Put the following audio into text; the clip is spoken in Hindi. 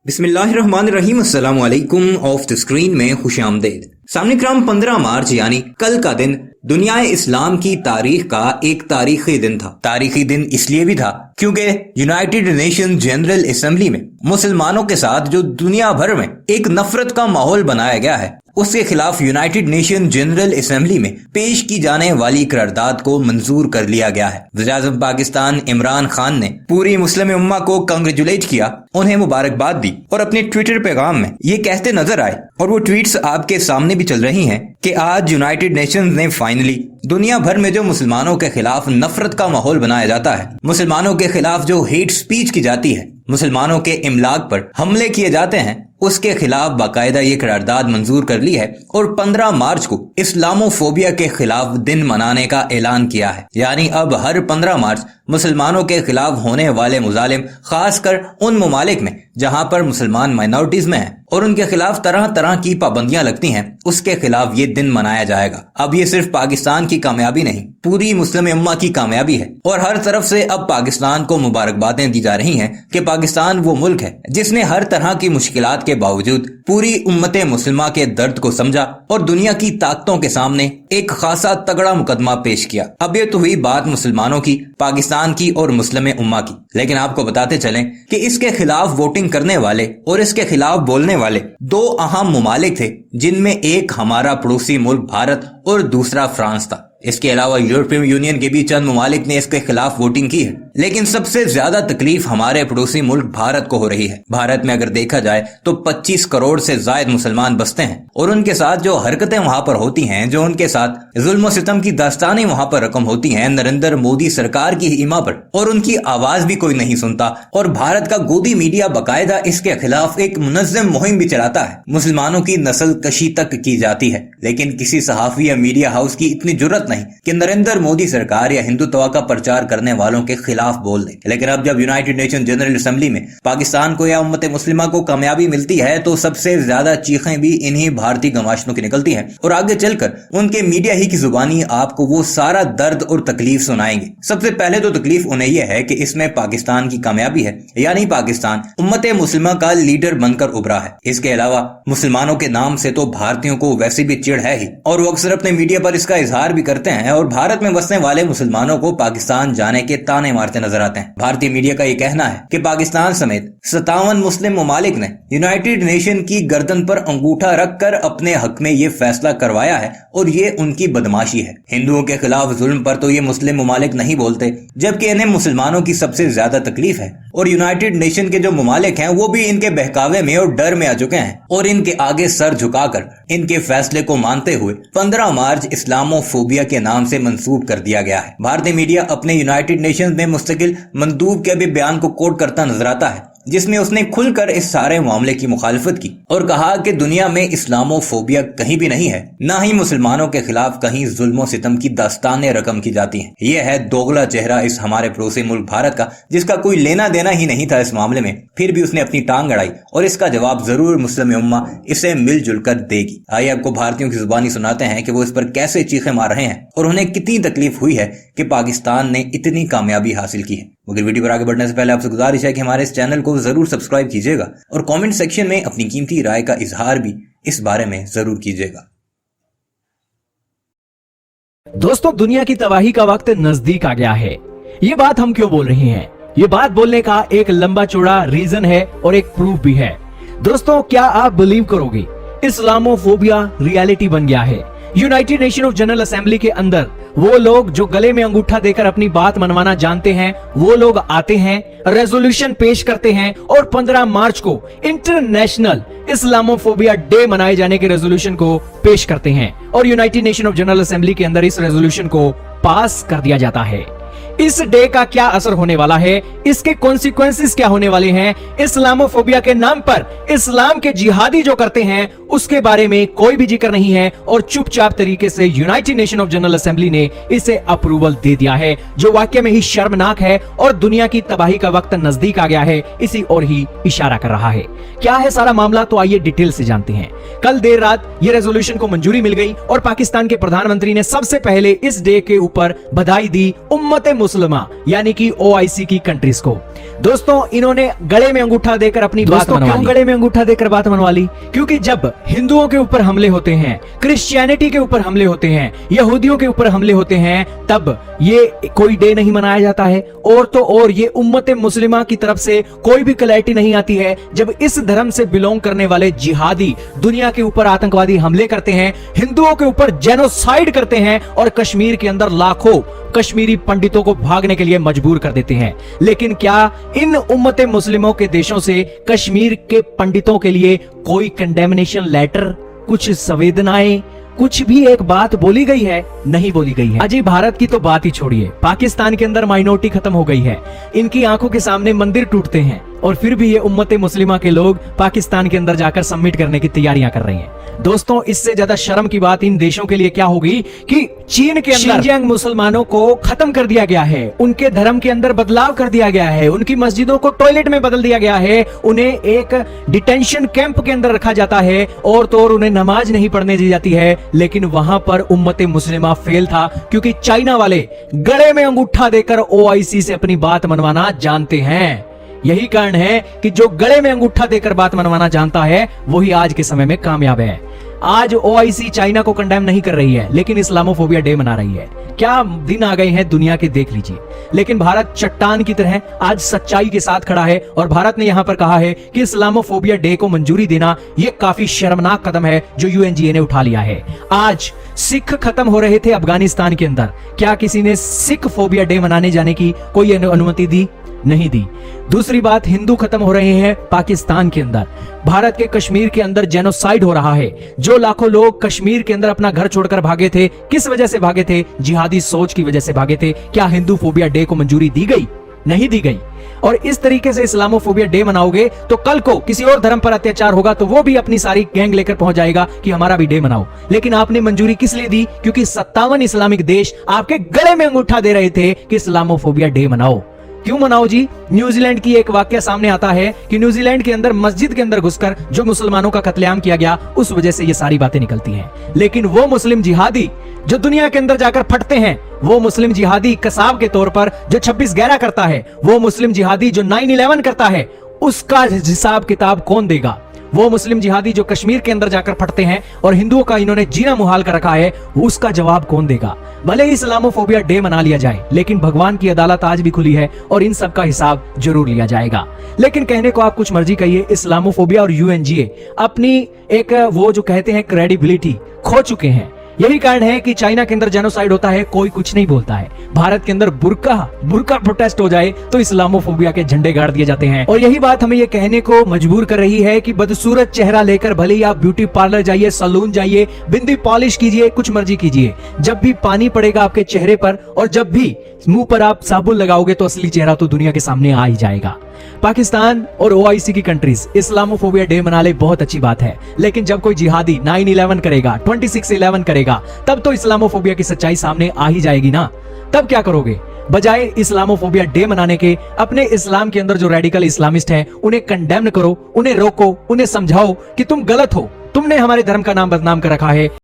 बिस्मिल्लाहिर्रहमानिर्रहीम अस्सलाम वालेकुम। ऑफ द स्क्रीन में खुशामदीद। सामने-क्रम 15 मार्च यानी कल का दिन दुनिया इस्लाम की तारीख का एक तारीखी दिन था। तारीखी दिन इसलिए भी था क्योंकि यूनाइटेड नेशन जनरल असेंबली में मुसलमानों के साथ जो दुनिया भर में एक नफरत का माहौल बनाया गया है, उसके खिलाफ यूनाइटेड नेशन जनरल असेंबली में पेश की जाने वाली करारदाद को मंजूर कर लिया गया है। वज़ीर-ए-आज़म पाकिस्तान इमरान खान ने पूरी मुस्लिम उम्मा को कांग्रेचुलेट किया, उन्हें मुबारकबाद दी और अपने ट्विटर पैगाम में ये कहते नजर आए, और वो ट्वीट्स आपके सामने भी चल रही हैं कि आज यूनाइटेड नेशंस ने फाइनली दुनिया भर में जो मुसलमानों के खिलाफ नफरत का माहौल बनाया जाता है, मुसलमानों के खिलाफ जो हेट स्पीच की जाती है, मुसलमानों के इमलाक पर हमले किए जाते हैं, उसके खिलाफ बाकायदा ये करारदाद मंजूर कर ली है और 15 मार्च को इस्लामोफोबिया के खिलाफ दिन मनाने का ऐलान किया है। यानी अब हर 15 मार्च मुसलमानों के खिलाफ होने वाले मुजालिम, खासकर उन ममालिक में जहां पर मुसलमान माइनॉरिटीज में हैं और उनके खिलाफ तरह तरह की पाबंदियां लगती हैं, उसके खिलाफ ये दिन मनाया जाएगा। अब ये सिर्फ पाकिस्तान की कामयाबी नहीं, पूरी मुस्लिम उम्मा की कामयाबी है और हर तरफ से अब पाकिस्तान को मुबारकबादें दी जा रही हैं कि पाकिस्तान वो मुल्क है जिसने हर तरह की मुश्किलात के बावजूद पूरी उम्मत मुस्लिमा के दर्द को समझा और दुनिया की ताकतों के सामने एक खासा तगड़ा मुकदमा पेश किया। अब ये तो हुई बात मुसलमानों की, पाकिस्तान की और मुस्लिम उम्मा की, लेकिन आपको बताते चलें कि इसके खिलाफ वोटिंग करने वाले और इसके खिलाफ बोलने वाले दो अहम ममालिक थे, जिनमें एक हमारा पड़ोसी मुल्क भारत और दूसरा फ्रांस था। इसके अलावा यूरोपियन यूनियन के भी चंद ममालिक ने इसके खिलाफ वोटिंग की है, लेकिन सबसे ज्यादा तकलीफ हमारे पड़ोसी मुल्क भारत को हो रही है। भारत में अगर देखा जाए तो 25 करोड़ से ज्यादा मुसलमान बसते हैं और उनके साथ जो हरकतें वहां पर होती हैं, जो उनके साथ जुल्म सितम की दास्तानें वहां पर रकम होती हैं नरेंद्र मोदी सरकार की हिमा पर, और उनकी आवाज भी कोई नहीं सुनता। और भारत का गोदी मीडिया बाकायदा इसके खिलाफ एक मुनज़्ज़म मुहिम भी चलाता है, मुसलमानों की नस्ल कशी तक की जाती है, लेकिन किसी सहाफी या मीडिया हाउस की इतनी जुर्रत नहीं कि नरेंद्र मोदी सरकार या हिंदुत्व का प्रचार करने वालों के खिलाफ बोल दे। लेकिन अब जब यूनाइटेड नेशन जनरल असेंबली में पाकिस्तान को या उम्मत मुस्लिमा को कामयाबी मिलती है, तो सबसे ज्यादा चीखें भी इन्हीं भारतीय गवाशनों की निकलती हैं और आगे चलकर उनके मीडिया ही की जुबानी आपको वो सारा दर्द और तकलीफ सुनाएंगे। सबसे पहले तो तकलीफ उन्हें यह है कि इसमें पाकिस्तान की कामयाबी है, यानी पाकिस्तान उम्मत मुस्लिमा का लीडर बनकर उभरा है। इसके अलावा मुसलमानों के नाम से तो भारतीयों को वैसे भी चिढ़ है ही, और वो अक्सर अपने मीडिया पर इसका इजहार भी करते हैं और भारत में बसने वाले मुसलमानों को पाकिस्तान जाने के ताने मारते नजर आते हैं। भारतीय मीडिया का ये कहना है कि पाकिस्तान समेत 57 मुस्लिम ममालिक ने यूनाइटेड नेशन की गर्दन पर अंगूठा रखकर अपने हक में ये फैसला करवाया है और ये उनकी बदमाशी है। हिंदुओं के खिलाफ जुल्म पर तो ये मुस्लिम ममालिक नहीं बोलते, जबकि इन्हें मुसलमानों की सबसे ज्यादा तकलीफ है, और यूनाइटेड नेशन के जो ममालिक हैं वो भी इनके बहकावे में और डर में आ चुके हैं और इनके आगे सर झुकाकर इनके फैसले को मानते हुए 15 मार्च इस्लामोफोबिया के नाम से मंसूब कर दिया गया है। भारतीय मीडिया अपने यूनाइटेड नेशंस में मुस्तकिल मंदूब के भी बयान को कोट करता नजर आता है, जिसमें उसने खुलकर इस सारे मामले की मुखालफत की और कहा कि दुनिया में इस्लामोफोबिया कहीं भी नहीं है, ना ही मुसलमानों के खिलाफ कहीं जुल्म सितम की दास्तानें रकम की जाती हैं। यह है दोगला चेहरा इस हमारे पड़ोसी मुल्क भारत का, जिसका कोई लेना देना ही नहीं था इस मामले में, फिर भी उसने अपनी टांग अड़ाई और इसका जवाब जरूर मुस्लिम उम्मा इसे मिलजुल कर देगी। आइए आपको भारतीयों की जुबानी सुनाते हैं कि वो इस पर कैसे चीखें मार रहे हैं और उन्हें कितनी तकलीफ हुई है कि पाकिस्तान ने इतनी कामयाबी हासिल की है। मगर वीडियो पर आगे बढ़ने से पहले आपसे गुजारिश है कि हमारे इस चैनल को जरूर सब्सक्राइब कीजिएगा और कमेंट सेक्शन में अपनी कीमती राय का इजहार भी इस बारे में जरूर कीजिएगा। दोस्तों, दुनिया की तबाही का वक्त नजदीक आ गया है। ये बात हम क्यों बोल रहे हैं? ये बात बोलने का एक लंबा चौड़ा रीजन है और एक प्रूफ भी है। दोस्तों, क्या आप बिलीव करोगे, इस्लामोफोबिया रियलिटी बन गया है। United nation of general assembly के अंदर वो लोग जो गले में अंगूठा देकर अपनी बात मनवाना जानते हैं, वो लोग आते हैं, रेजोल्यूशन पेश करते हैं और 15 मार्च को इंटरनेशनल इस्लामोफोबिया डे मनाए जाने के रेजोल्यूशन को पेश करते हैं और United nation of general assembly के अंदर इस रेजोल्यूशन को पास कर दिया जाता है। इस डे का क्या असर होने वाला है, इसके कॉन्सिक्वेंसेस क्या होने वाले हैं, इस्लामोफोबिया के नाम पर इस्लाम के जिहादी जो करते हैं उसके बारे में कोई भी जिक्र नहीं है और चुपचाप तरीके से United nation of general assembly ने इसे अप्रूवल दे दिया है, जो वाकई में ही शर्मनाक है और दुनिया की तबाही का वक्त नजदीक आ गया है, इसी और ही इशारा कर रहा है। क्या है सारा मामला, तो आइए डिटेल से जानते हैं। कल देर रात ये रेजोल्यूशन को मंजूरी मिल गई और पाकिस्तान के प्रधानमंत्री ने सबसे पहले इस डे के ऊपर बधाई दी उम्मत मुसलमा यानी कि ओआईसी की कंट्रीज को। दोस्तों इन्होंने गले में अंगूठा देकर अपनी बात मनवा ली। क्यों गले में अंगूठा देकर बात मनवा ली? क्योंकि जब हिंदुओं के ऊपर हमले होते हैं, क्रिश्चियनिटी के ऊपर हमले होते हैं, यहूदियों के ऊपर हमले होते हैं, तब ये कोई डे नहीं मनाया जाता है। और तो और ये उम्मत मुस्लिमा की तरफ से कोई भी क्लैरिटी नहीं आती है जब इस धर्म से बिलोंग करने वाले जिहादी दुनिया के ऊपर आतंकवादी हमले करते हैं, हिंदुओं के ऊपर जेनोसाइड करते हैं और कश्मीर के अंदर लाखों कश्मीरी पंडितों को भागने के लिए मजबूर कर देते हैं। लेकिन क्या इन उम्मत मुस्लिमों के देशों से कश्मीर के पंडितों के लिए कोई कंडेमनेशन लेटर, कुछ संवेदनाएं, कुछ भी एक बात बोली गई है? नहीं बोली गई है। अजय भारत की तो बात ही छोड़िए, पाकिस्तान के अंदर माइनॉरिटी खत्म हो गई है, इनकी आंखों के सामने मंदिर टूटते हैं और फिर भी ये उम्मत मुस्लिमा के लोग पाकिस्तान के अंदर जाकर सबमिट करने की तैयारियां कर रही हैं। दोस्तों इससे ज्यादा शर्म की बात इन देशों के लिए क्या होगी कि चीन के अंदर शिनजियांग मुसलमानों को खत्म कर दिया गया है, उनके धर्म के अंदर बदलाव कर दिया गया है, उनकी मस्जिदों को टॉयलेट में बदल दिया गया है, उन्हें एक डिटेंशन कैंप के अंदर रखा जाता है और तो और उन्हें नमाज नहीं पढ़ने दी जाती है। लेकिन वहां पर उम्मत मुस्लिमा फेल था क्योंकि चाइना वाले गले में अंगूठा देकर ओआईसी से अपनी बात मनवाना जानते हैं। यही कारण है कि जो गले में अंगूठा देकर बात मनवाना जानता है वही आज के समय में कामयाब है। आज ओआईसी चाइना को कंडेम नहीं कर रही है लेकिन इस्लामोफोबिया डे मना रही है। क्या दिन आ गए हैं दुनिया के, देख लीजिए। लेकिन भारत चट्टान की तरह आज सच्चाई के साथ खड़ा है और भारत ने यहां पर कहा है कि इस्लामोफोबिया डे को मंजूरी देना यह काफी शर्मनाक कदम है जो यूएनजीए ने उठा लिया है। आज सिख खत्म हो रहे थे अफगानिस्तान के अंदर, क्या किसी ने सिख फोबिया डे मनाने जाने की कोई अनुमति दी? नहीं दी। दूसरी बात, हिंदू खत्म हो रहे हैं पाकिस्तान के अंदर, भारत के कश्मीर के अंदर जेनोसाइड हो रहा है। जो लाखों लोग कश्मीर के अंदर अपना घर छोड़कर भागे थे, किस वजह से भागे थे? जिहादी सोच की वजह से भागे थे। क्या हिंदू फोबिया डे को मंजूरी दी गई? नहीं दी गई। और इस तरीके से इस्लामोफोबिया डे मनाओगे तो कल को किसी और धर्म पर अत्याचार होगा तो वो भी अपनी सारी गैंग लेकर पहुंच जाएगा कि हमारा भी डे मनाओ। लेकिन आपने मंजूरी किस लिए दी? क्योंकि 57 इस्लामिक देश आपके गले में अंगूठा दे रहे थे कि इस्लामोफोबिया डे मनाओ। क्यों मनाओ जी? न्यूजीलैंड की एक वाकया सामने आता है कि न्यूजीलैंड के अंदर मस्जिद के अंदर घुसकर जो मुसलमानों का कत्लेआम किया गया, उस वजह से ये सारी बातें निकलती हैं। लेकिन वो मुस्लिम जिहादी जो दुनिया के अंदर जाकर फटते हैं, वो मुस्लिम जिहादी कसाब के तौर पर जो 26/11 करता है, वो मुस्लिम जिहादी जो 9/11 करता है, उसका हिसाब किताब कौन देगा? वो मुस्लिम जिहादी जो कश्मीर के अंदर जाकर फटते हैं और हिंदुओं का इन्होंने जीना मुहाल कर रखा है, उसका जवाब कौन देगा? भले ही इस्लामोफोबिया डे मना लिया जाए लेकिन भगवान की अदालत आज भी खुली है और इन सब का हिसाब जरूर लिया जाएगा। लेकिन कहने को आप कुछ मर्जी कहिए, इस्लामोफोबिया और यूएनजीए अपनी एक वो जो कहते हैं क्रेडिबिलिटी खो चुके हैं। यही कारण है कि चाइना के अंदर जेनोसाइड होता है, कोई कुछ नहीं बोलता है। भारत के अंदर बुर्का प्रोटेस्ट हो जाए तो इस्लामोफोबिया के झंडे गाड़ दिए जाते हैं। और यही बात हमें ये कहने को मजबूर कर रही है कि बदसूरत चेहरा लेकर भले ही आप ब्यूटी पार्लर जाइए, सलून जाइए, बिंदी पॉलिश कीजिए, कुछ मर्जी कीजिए, जब भी पानी पड़ेगा आपके चेहरे पर और जब भी मुंह पर आप साबुन लगाओगे तो असली चेहरा तो दुनिया के सामने आ ही जाएगा। पाकिस्तान और ओआईसी की कंट्रीज इस्लामोफोबिया डे मना ले, बहुत अच्छी बात है। लेकिन जब कोई जिहादी 9/11 करेगा, 26/11 करेगा, तब तो इस्लामोफोबिया की सच्चाई सामने आ ही जाएगी ना। तब क्या करोगे? बजाय इस्लामोफोबिया डे मनाने के अपने इस्लाम के अंदर जो रेडिकल इस्लामिस्ट हैं उन्हें कंडेम करो, उन्हें रोको, उन्हें समझाओ कि तुम गलत हो, तुमने हमारे धर्म का नाम बदनाम कर रखा है।